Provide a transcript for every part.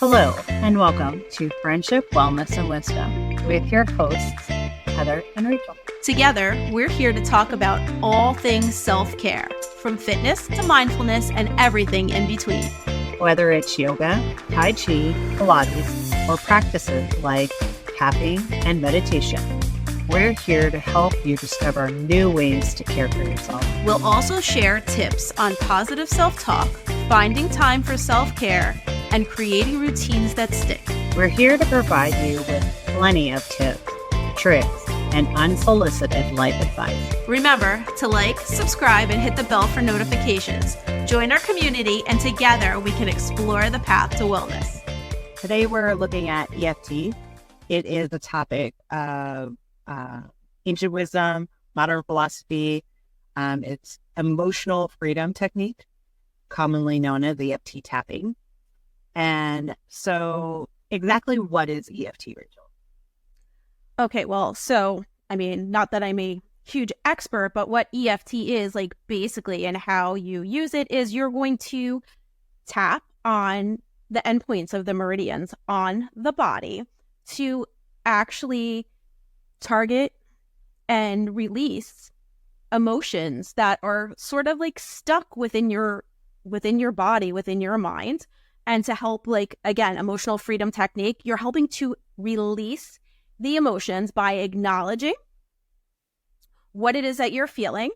Hello, and welcome to Friendship, Wellness, and Wisdom with your hosts, Heather and Rachel. Together, we're here to talk about all things self-care, from fitness to mindfulness and everything in between. Whether it's yoga, Tai Chi, Pilates, or practices like tapping and meditation, we're here to help you discover new ways to care for yourself. We'll also share tips on positive self-talk, finding time for self-care, and creating routines that stick. We're here to provide you with plenty of tips, tricks, and unsolicited life advice. Remember to like, subscribe, and hit the bell for notifications. Join our community, and together we can explore the path to wellness. Today we're looking at EFT. It is a topic of ancient wisdom, modern philosophy. It's emotional freedom technique, commonly known as EFT tapping. And so exactly what is EFT, Rachel? Okay, well, so, not that I'm a huge expert, but what EFT is, basically, and how you use it is you're going to tap on the endpoints of the meridians on the body to actually target and release emotions that are sort of stuck within your body, within your mind. And to help, again, emotional freedom technique, you're helping to release the emotions by acknowledging what it is that you're feeling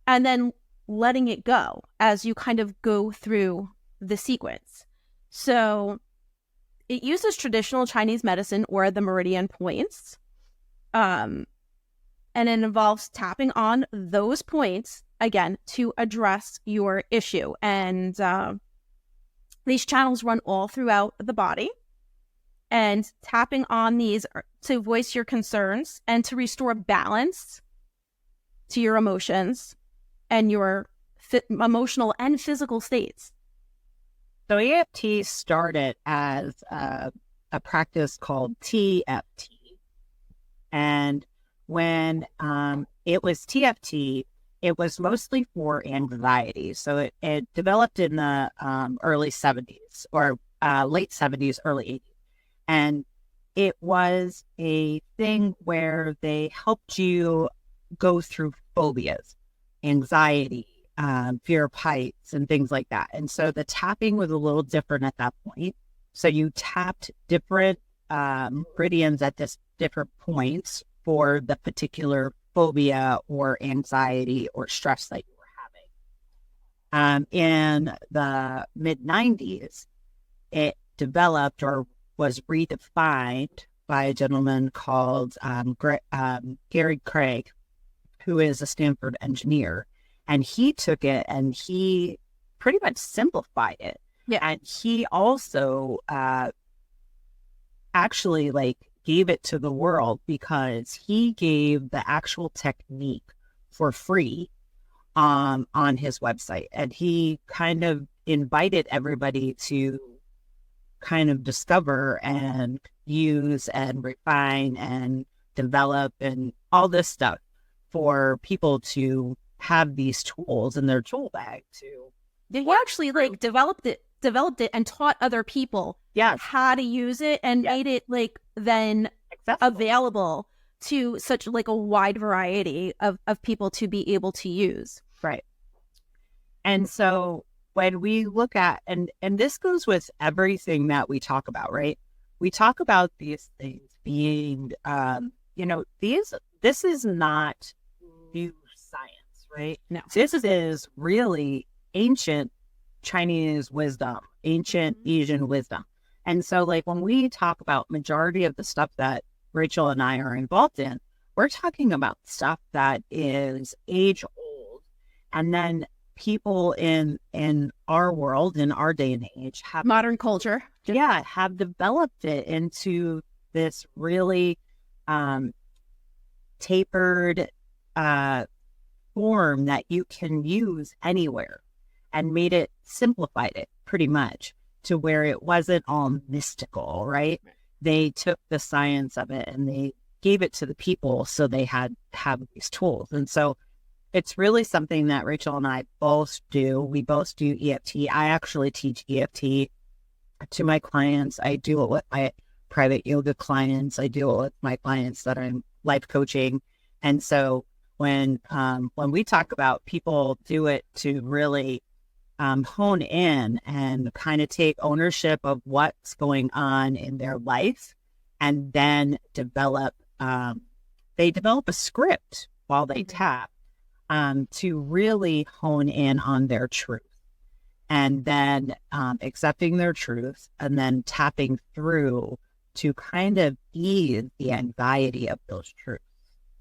and then letting it go as you kind of go through the sequence. So it uses traditional Chinese medicine or the meridian points. And it involves tapping on those points, again, to address your issue. And these channels run all throughout the body, and tapping on these to voice your concerns and to restore balance to your emotions and your emotional and physical states. So EFT started as a practice called TFT. And when it was TFT, it was mostly for anxiety. So it developed in the early 70s or late 70s, early 80s. And it was a thing where they helped you go through phobias, anxiety, fear of heights, and things like that. And so the tapping was a little different at that point. So you tapped different meridians at different points for the particular phobia or anxiety or stress that you were having. In the mid-90s, it developed or was redefined by a gentleman called Gary Craig, who is a Stanford engineer. And he took it and he pretty much simplified it. Yeah. And he also actually gave it to the world because he gave the actual technique for free on his website. And he kind of invited everybody to kind of discover and use and refine and develop and all this stuff for people to have these tools in their tool bag to. He actually developed it and taught other people how to use it and made it then accessible, available to such a wide variety of people to be able to use. Right. And so when we look at, and this goes with everything that we talk about, right? We talk about these things being, this is not new science, right? No. This is really ancient Chinese wisdom, ancient Asian wisdom. And so when we talk about majority of the stuff that Rachel and I are involved in, we're talking about stuff that is age old. And then people in our world, in our day and age, have modern culture. Have developed it into this really tapered form that you can use anywhere, and made it, simplified it pretty much to where it wasn't all mystical, right? They took the science of it and they gave it to the people so they have these tools. And so it's really something that Rachel and I both do. We both do EFT. I actually teach EFT to my clients. I do it with my private yoga clients. I do it with my clients that I'm life coaching. And so when we talk about people do it to really hone in and kind of take ownership of what's going on in their life, and then they develop a script while they tap to really hone in on their truth, and then accepting their truth, and then tapping through to kind of ease the anxiety of those truths,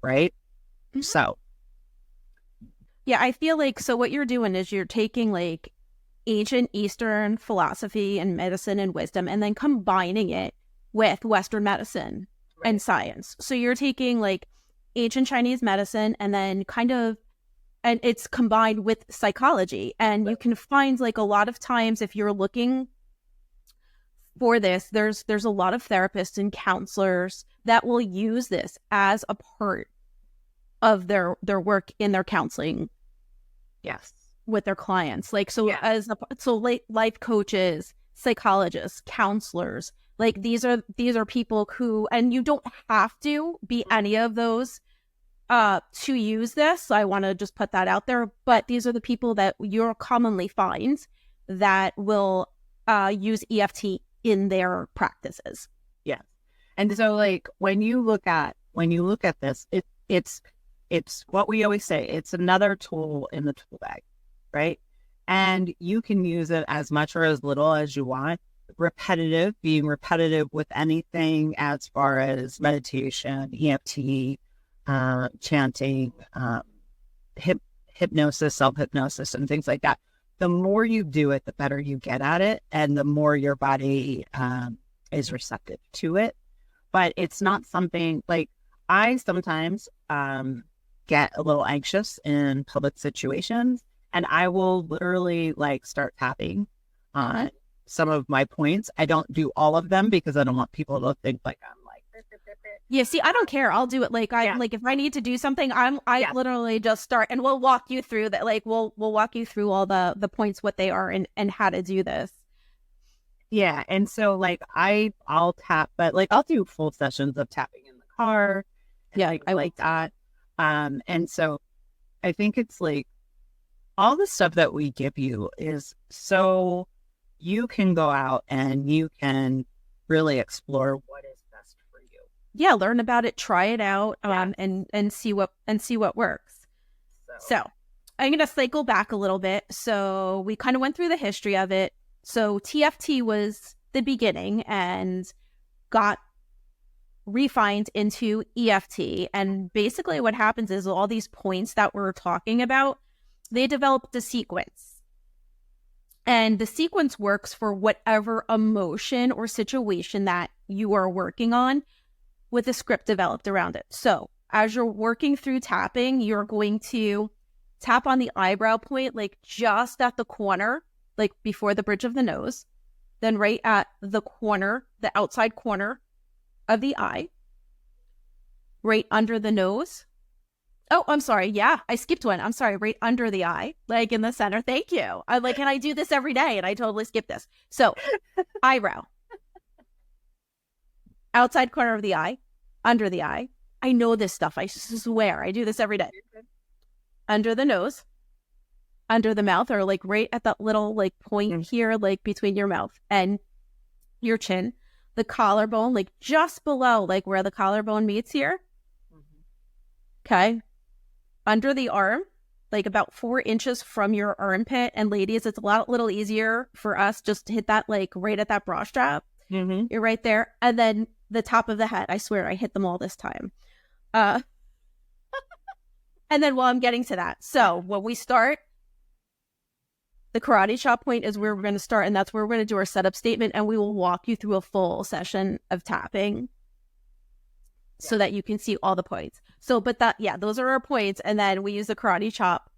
right? Mm-hmm. So yeah, I feel like, so what you're doing is you're taking like ancient Eastern philosophy and medicine and wisdom, and then combining it with Western medicine and science. So you're taking like ancient Chinese medicine and then and it's combined with psychology. And you can find like a lot of times if you're looking for this, there's a lot of therapists and counselors that will use this as a part of their work in their counseling. Yes. With their clients. Like, so life coaches, psychologists, counselors, like these are people who, and you don't have to be any of those to use this. So I want to just put that out there, but these are the people that you'll commonly find that will use EFT in their practices. Yeah. And so like when you look at this, it's what we always say, it's another tool in the tool bag, right? And you can use it as much or as little as you want. Being repetitive with anything as far as meditation, EFT, chanting, hypnosis, self-hypnosis, and things like that. The more you do it, the better you get at it, and the more your body is receptive to it. But it's not something like, I sometimes get a little anxious in public situations, and I will literally like start tapping on some of my points. I don't do all of them because I don't want people to think like I'm like, yeah, see, I don't care. I'll do it. Like like if I need to do something, I literally just start, and we'll walk you through that. Like we'll walk you through all the points, what they are, and how to do this. Yeah. And so like I'll tap, but like I'll do full sessions of tapping in the car. Yeah, I like that. And so I think it's like all the stuff that we give you is so you can go out and you can really explore what is best for you. Yeah, learn about it, try it out, and see what works. So I'm gonna cycle back a little bit. So we kind of went through the history of it. So TFT was the beginning and got refined into EFT. And basically what happens is all these points that we're talking about, they developed a sequence. And the sequence works for whatever emotion or situation that you are working on, with a script developed around it. So as you're working through tapping, you're going to tap on the eyebrow point, like just at the corner, like before the bridge of the nose, then right at the corner, the outside corner of the eye, right under the nose. Oh, I'm sorry. Yeah, I skipped one. I'm sorry. Right under the eye, like in the center. Thank you. And I do this every day, and I totally skip this. So eyebrow, outside corner of the eye, under the eye. I know this stuff. I swear. I do this every day. Under the nose, under the mouth, or like right at that little like point here, like between your mouth and your chin, the collarbone, like just below, like where the collarbone meets here. Okay. Under the arm, like about 4 inches from your armpit. And ladies, it's a little easier for us just to hit that like right at that bra strap. You're right there. And then the top of the head. I swear I hit them all this time. And then while I'm getting to that. So when we start, the karate chop point is where we're going to start. And that's where we're going to do our setup statement. And we will walk you through a full session of tapping so that you can see all the points. So, but those are our points. And then we use the karate chop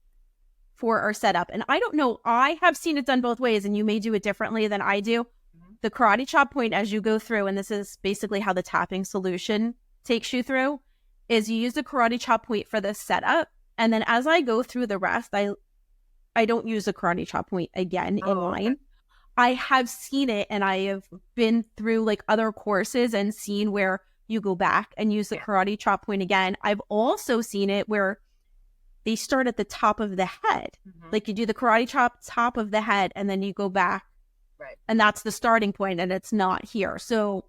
for our setup. And I don't know, I have seen it done both ways, and you may do it differently than I do. The karate chop point, as you go through, and this is basically how the tapping solution takes you through, is you use the karate chop point for the setup. And then as I go through the rest, I don't use the karate chop point again in line. I have seen it, and I have been through like other courses and seen where you go back and use the karate chop point again. I've also seen it where they start at the top of the head. Like you do the karate chop top of the head and then you go back. Right. And that's the starting point, and it's not here. So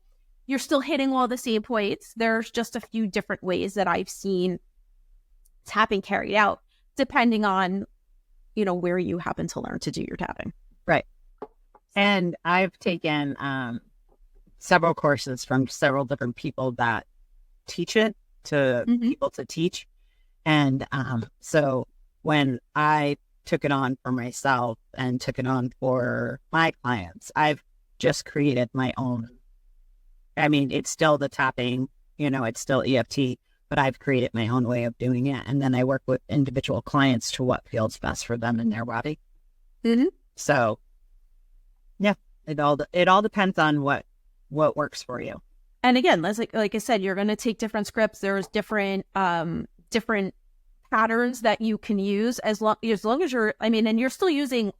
you're still hitting all the same points. There's just a few different ways that I've seen tapping carried out, depending on, you know, where you happen to learn to do your tapping. Right. And I've taken several courses from several different people that teach it to people to teach. And so when I took it on for myself and took it on for my clients, I've just created my own. I mean, it's still the tapping, you know, it's still EFT, but I've created my own way of doing it. And then I work with individual clients to what feels best for them in their body. So, yeah, it all depends on what works for you. And again, like I said, you're going to take different scripts. There's different patterns that you can use as long as you're, I mean, and you're still using,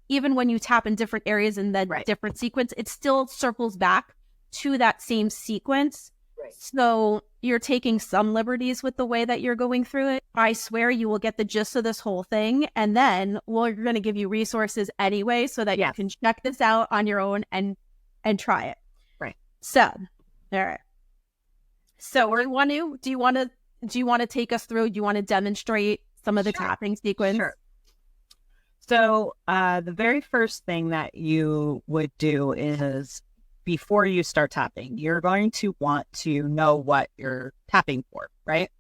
even when you tap in different areas in that different sequence, it still circles back to that same sequence. Right. So you're taking some liberties with the way that you're going through it. I swear you will get the gist of this whole thing. And then we're going to give you resources anyway so that you can check this out on your own and try it. Right. So, all right. So do you want to take us through? Do you want to demonstrate some of the tapping sequence? Sure. So the very first thing that you would do is, before you start tapping, you're going to want to know what you're tapping for, right?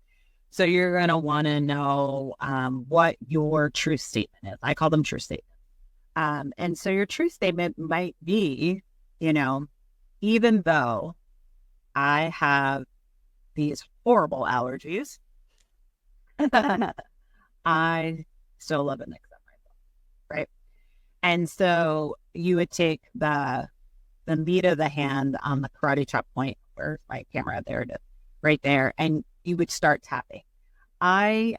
So you're going to want to know what your truth statement is. I call them truth statements. And so your truth statement might be, you know, even though I have these horrible allergies, I still love and accept myself, right? And so you would take the meat of the hand on the karate chop point. Where's my camera? There it is, right there. And you would start tapping. I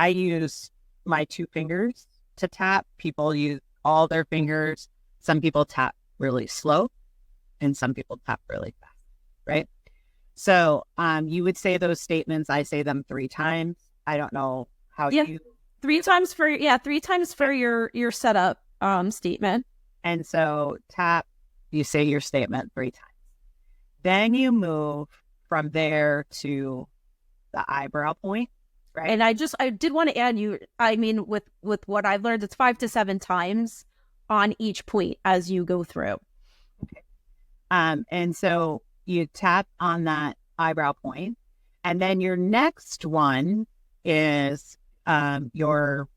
use my 2 fingers to tap. People use all their fingers. Some people tap really slow, and some people tap really fast, right? So you would say those statements. I say them 3 times. I don't know how you. 3 times for your setup statement. And so tap. You say your statement 3 times. Then you move from there to the eyebrow point, right? And I did want to add with what I've learned, it's 5 to 7 times on each point as you go through. Okay. And so you tap on that eyebrow point, and then your next one is you're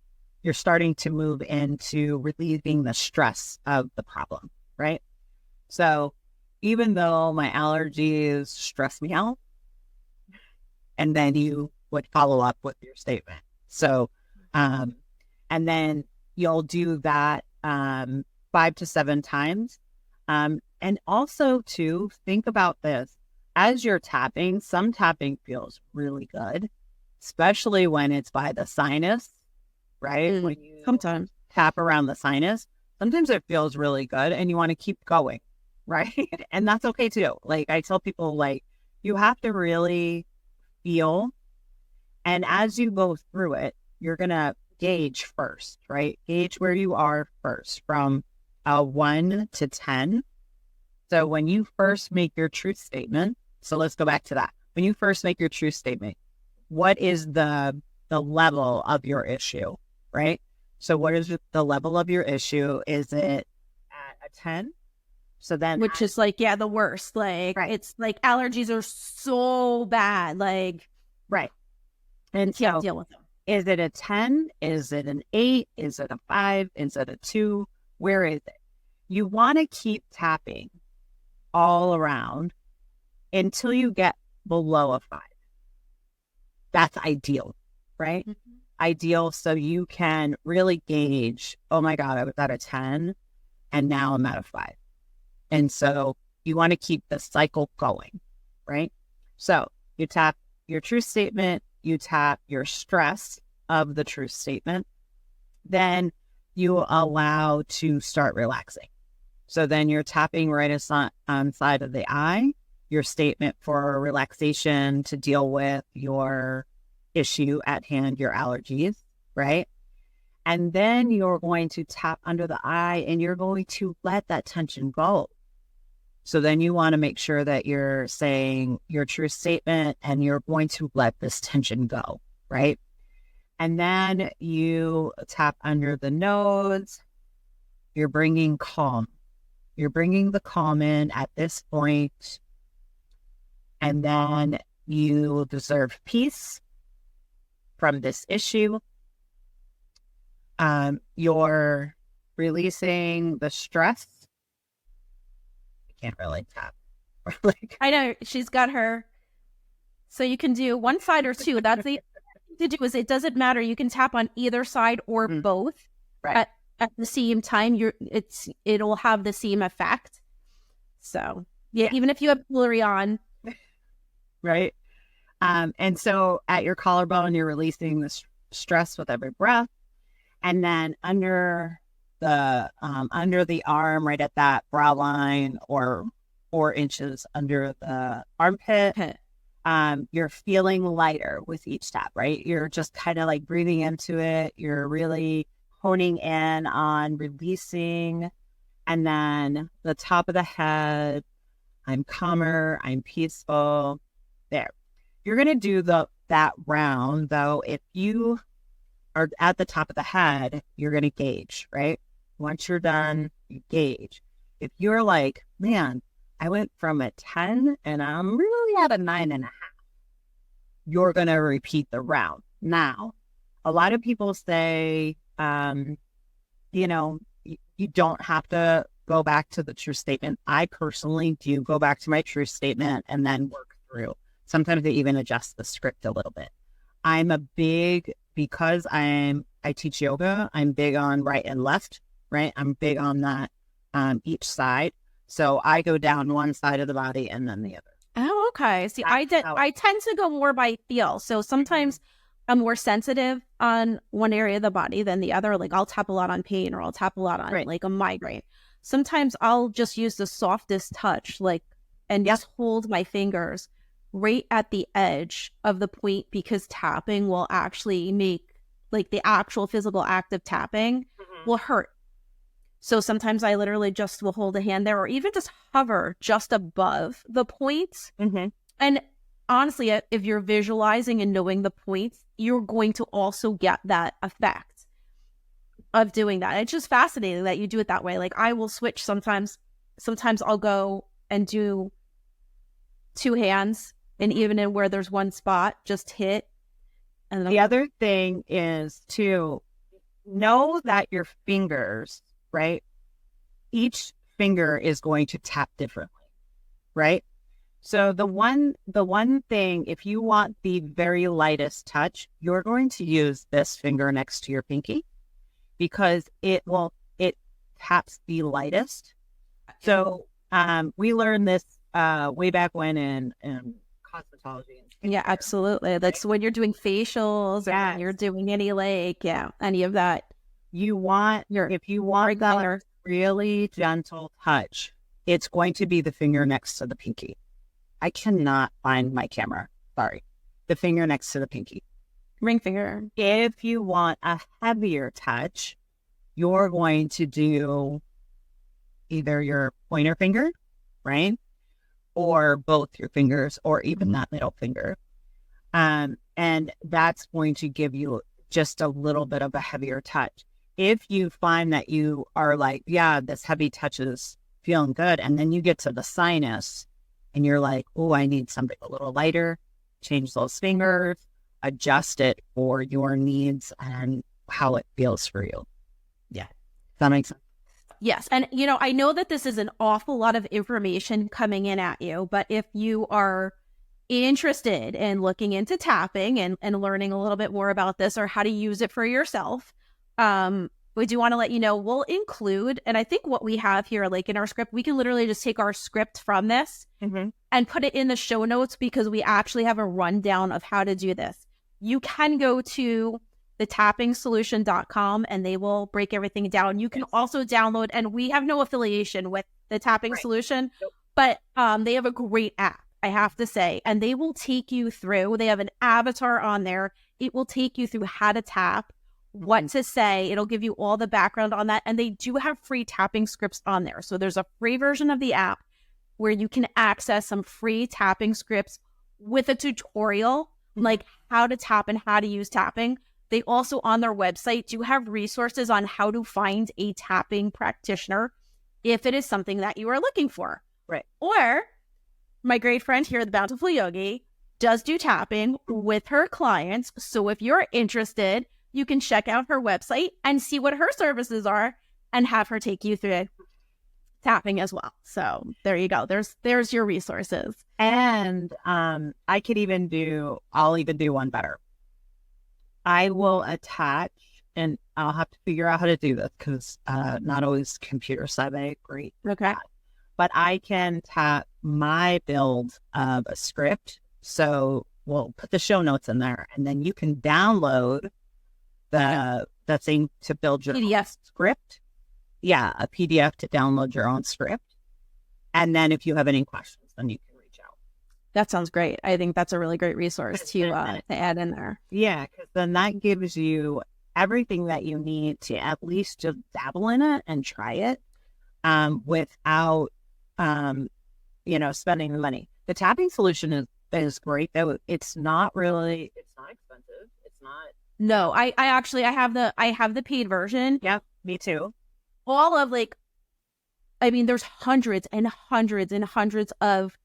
starting to move into relieving the stress of the problem, right? So even though my allergies stress me out, and then you would follow up with your statement. So, and then you'll do that 5 to 7 times. And also to think about this, as you're tapping, some tapping feels really good, especially when it's by the sinus, right? When you sometimes tap around the sinus, sometimes it feels really good and you want to keep going, right? And that's okay too. Like I tell people, like, you have to really feel. And as you go through it, you're going to gauge first, right? Gauge where you are first from 1 to 10. So when you first make your truth statement, so let's go back to that. When you first make your truth statement, what is the level of your issue, right? So what is the level of your issue? Is it at a 10? So then, which is like, yeah, the worst. Like, it's like allergies are so bad. Like, right. And can't so deal with them. Is it a 10? Is it an 8? Is it a 5? Is it a 2? Where is it? You want to keep tapping all around until you get below a 5. That's ideal, right? Mm-hmm. Ideal, so you can really gauge, oh my God, I was at a 10 and now I'm at a 5. And so you want to keep the cycle going, right? So you tap your truth statement, you tap your stress of the truth statement. Then you allow to start relaxing. So then you're tapping right on side of the eye, your statement for relaxation to deal with your issue at hand, your allergies, right? And then you're going to tap under the eye and you're going to let that tension go. So then you want to make sure that you're saying your true statement and you're going to let this tension go, right? And then you tap under the nose. You're bringing calm. You're bringing the calm in at this point. And then you deserve peace from this issue. You're releasing the stress. I can't really tap. I know she's got her. So you can do one side or two. That's the thing to do is it doesn't matter. You can tap on either side or both right. at the same time. It'll have the same effect. So yeah, even if you have jewelry on. Right. And so at your collarbone, you're releasing the stress with every breath. And then under the arm, right at that brow line or 4 inches under the armpit, you're feeling lighter with each tap, right? You're just kind of like breathing into it. You're really honing in on releasing. And then the top of the head, I'm calmer, I'm peaceful. There. You're going to do that round, though. If you are at the top of the head, you're going to gauge, right? Once you're done, you gauge. If you're like, man, I went from a 10 and I'm really at a 9.5, you're going to repeat the round. Now, a lot of people say, you don't have to go back to the true statement. I personally do go back to my true statement and then work through. Sometimes they even adjust the script a little bit. Because I teach yoga, I'm big on right and left, right? I'm big on that each side. So I go down one side of the body and then the other. Oh, okay. See, I tend to go more by feel. So sometimes I'm more sensitive on one area of the body than the other. Like I'll tap a lot on pain or I'll tap a lot on like a migraine. Sometimes I'll just use the softest touch, and just hold my fingers right at the edge of the point, because tapping will actually make the actual physical act of tapping will hurt. So sometimes I literally just will hold a hand there or even just hover just above the point. And honestly, if you're visualizing and knowing the points, you're going to also get that effect of doing that. It's just fascinating that you do it that way. Like I will switch sometimes I'll go and do 2 hands. And even in where there's one spot, just hit. And the other thing is to know that your fingers, right? Each finger is going to tap differently, right? So the one thing, if you want the very lightest touch, you're going to use this finger next to your pinky because it taps the lightest. So we learned this way back when in cosmetology. Yeah, absolutely. That's when you're doing facials or when you're doing any any of that. If you want that really gentle touch, it's going to be the finger next to the pinky. I cannot find my camera. Sorry. The finger next to the pinky. Ring finger. If you want a heavier touch, you're going to do either your pointer finger, right? Or both your fingers, or even that middle finger. And that's going to give you just a little bit of a heavier touch. If you find that you are like, yeah, this heavy touch is feeling good, and then you get to the sinus and you're like, oh, I need something a little lighter, change those fingers, adjust it for your needs and how it feels for you. Yeah. Does that make sense? Yes. And, I know that this is an awful lot of information coming in at you, but if you are interested in looking into tapping and learning a little bit more about this or how to use it for yourself, we do want to let you know we'll include, and I think what we have here, like in our script, we can literally just take our script from this and put it in the show notes because we actually have a rundown of how to do this. You can go to thetappingsolution.com, and they will break everything down. You can also download, and we have no affiliation with the Tapping Solution, but they have a great app, I have to say, and they will take you through. They have an avatar on there. It will take you through how to tap, what to say. It'll give you all the background on that, and they do have free tapping scripts on there. So there's a free version of the app where you can access some free tapping scripts with a tutorial, like how to tap and how to use tapping. They also, on their website, do have resources on how to find a tapping practitioner if it is something that you are looking for. Right. Or my great friend here at the Bountiful Yogi does do tapping with her clients. So if you're interested, you can check out her website and see what her services are and have her take you through tapping as well. So there you go. There's your resources. And I'll even do one better. I will attach, and I'll have to figure out how to do this because not always computer savvy, great. Okay. But I can tap my build of a script. So we'll put the show notes in there, and then you can download that thing to build your PDF script. Yeah, a PDF to download your own script. And then if you have any questions, then you can reach out. That sounds great. I think that's a really great resource to add in there. Yeah, because then that gives you everything that you need to at least just dabble in it and try it without, spending the money. The tapping solution is great, though. It's not expensive. It's not. No, I actually have the paid version. Yeah, me too. All of there's hundreds and hundreds and hundreds of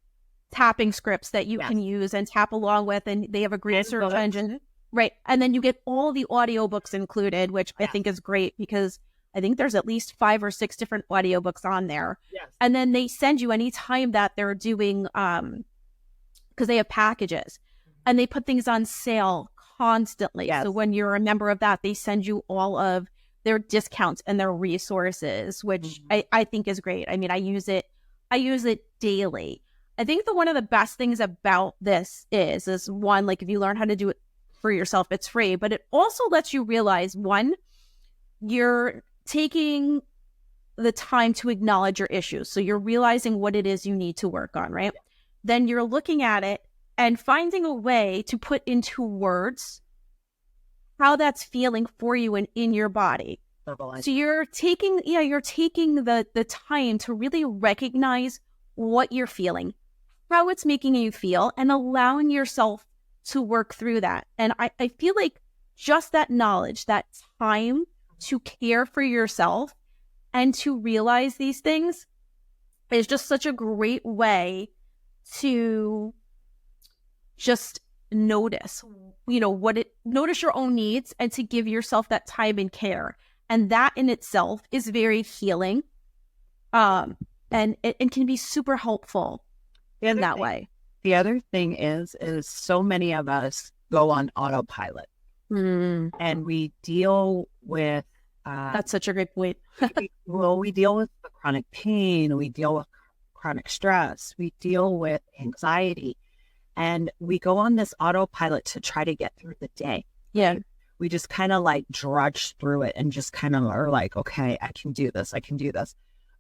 tapping scripts that you can use and tap along with, and they have a great search engine. Right. And then you get all the audiobooks included, which I think is great because I think there's at least 5 or 6 different audiobooks on there. Yes. And then they send you anytime that they're doing, because they have packages and they put things on sale constantly. Yes. So when you're a member of that, they send you all of their discounts and their resources, which I think is great. I mean, I use it daily. I think one of the best things about this is one, like if you learn how to do it for yourself, it's free, but it also lets you realize, one, you're taking the time to acknowledge your issues. So you're realizing what it is you need to work on, right? Yeah. Then you're looking at it and finding a way to put into words how that's feeling for you and in your body. So you're taking the time to really recognize what you're feeling, how it's making you feel, and allowing yourself to work through that. And I feel like just that knowledge, that time to care for yourself and to realize these things is just such a great way to just notice, notice your own needs and to give yourself that time and care. And that in itself is very healing. And it can be super helpful in that way. The other thing is so many of us go on autopilot and we deal with that's such a great point. we deal with the chronic pain, we deal with chronic stress, we deal with anxiety, and we go on this autopilot to try to get through the day. Yeah. We just kind of drudge through it and just kind of are like, okay, I can do this.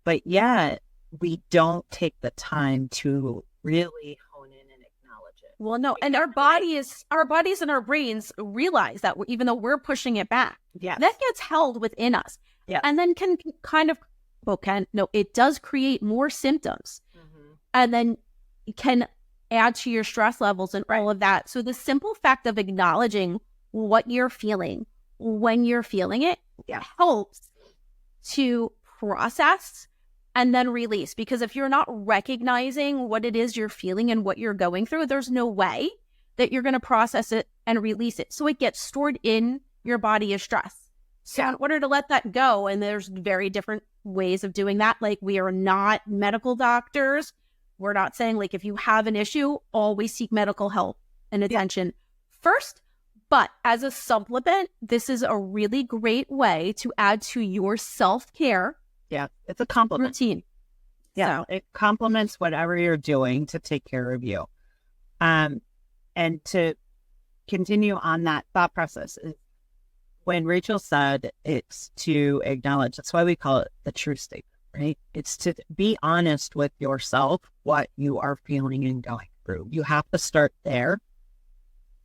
But yet we don't take the time to really hone in and acknowledge it. Well, no. And our bodies and our brains realize that even though we're pushing it back, that gets held within us. Yeah. And then it does create more symptoms. And then it can add to your stress levels and all of that. So the simple fact of acknowledging what you're feeling when you're feeling it helps to process and then release. Because if you're not recognizing what it is you're feeling and what you're going through, there's no way that you're going to process it and release it. So it gets stored in your body as stress. So in order to let that go, and there's very different ways of doing that. Like, we are not medical doctors. We're not saying if you have an issue, always seek medical help and attention first. But as a supplement, this is a really great way to add to your self-care. Yeah, it's a complement. Routine. Yeah, so it complements whatever you're doing to take care of you. And to continue on that thought process, when Rachel said it's to acknowledge, that's why we call it the true statement, right? It's to be honest with yourself, what you are feeling and going through. You have to start there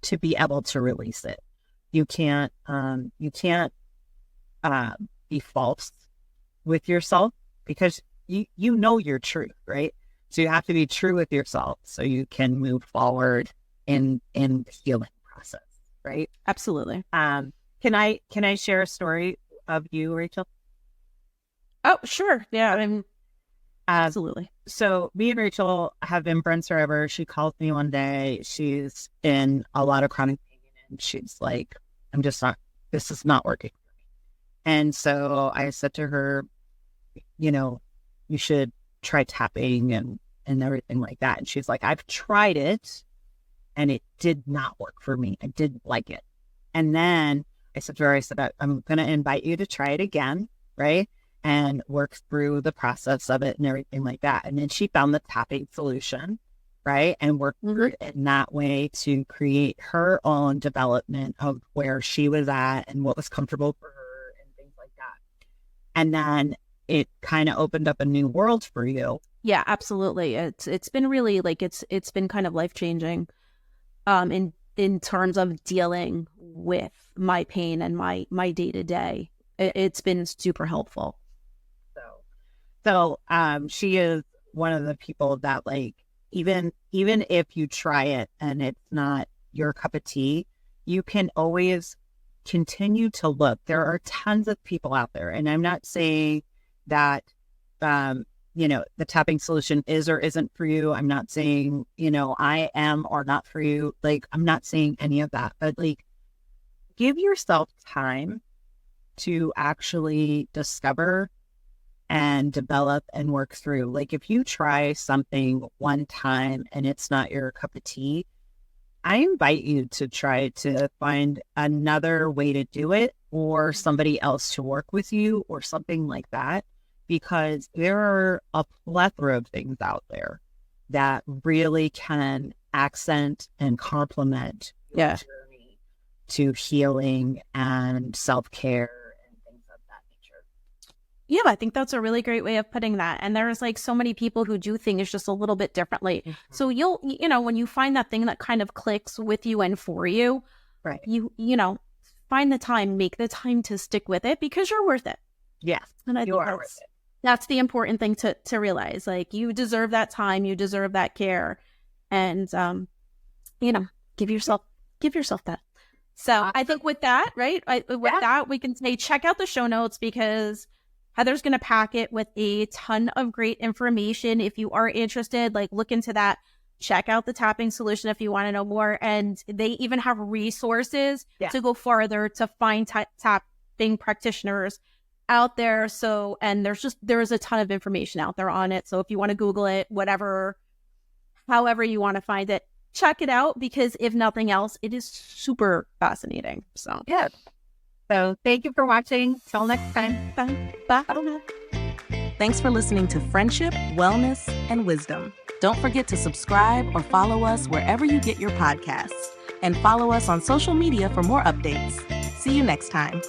to be able to release it. You can't be false with yourself because you know your truth, right? So you have to be true with yourself so you can move forward in the healing process, right? Absolutely. Can I share a story of you, Rachel? Oh, sure. Yeah, I mean, absolutely. So me and Rachel have been friends forever. She called me one day. She's in a lot of chronic pain, and she's like, this is not working for me. And so I said to her, you should try tapping and everything like that. And she's like, I've tried it and it did not work for me. I didn't like it. And then I said to her, I'm going to invite you to try it again, right? And work through the process of it and everything like that. And then she found the tapping solution, right? And worked through it in that way to create her own development of where she was at and what was comfortable for her and things like that. And then it kind of opened up a new world for you. Yeah, absolutely. It's been really like it's been kind of life-changing in terms of dealing with my pain and my day-to-day. It's been super helpful. So she is one of the people that, like, even if you try it and it's not your cup of tea, you can always continue to look. There are tons of people out there, and I'm not saying that the tapping solution is or isn't for you. I'm not saying I am or not for you. Like, I'm not saying any of that, but like, give yourself time to actually discover and develop and work through. Like, if you try something one time and it's not your cup of tea, I invite you to try to find another way to do it, or somebody else to work with you, or something like that, because there are a plethora of things out there that really can accent and complement your journey to healing and self-care. Yeah, I think that's a really great way of putting that. And there's like so many people who do things just a little bit differently. Mm-hmm. So when you find that thing that kind of clicks with you and for you, right? You find the time, make the time to stick with it because you're worth it. Yes, and I think worth it. That's the important thing to realize. Like, you deserve that time, you deserve that care, and give yourself that. So I think with that, right? That we can say check out the show notes because Heather's going to pack it with a ton of great information. If you are interested, like, look into that. Check out the tapping solution if you want to know more. And they even have resources to go farther to find tapping practitioners out there. So, and there's a ton of information out there on it. So if you want to Google it, however you want to find it, check it out, because if nothing else, it is super fascinating. So, yeah. So thank you for watching. Till next time. Bye. Thanks for listening to Friendship, Wellness, and Wisdom. Don't forget to subscribe or follow us wherever you get your podcasts. And follow us on social media for more updates. See you next time.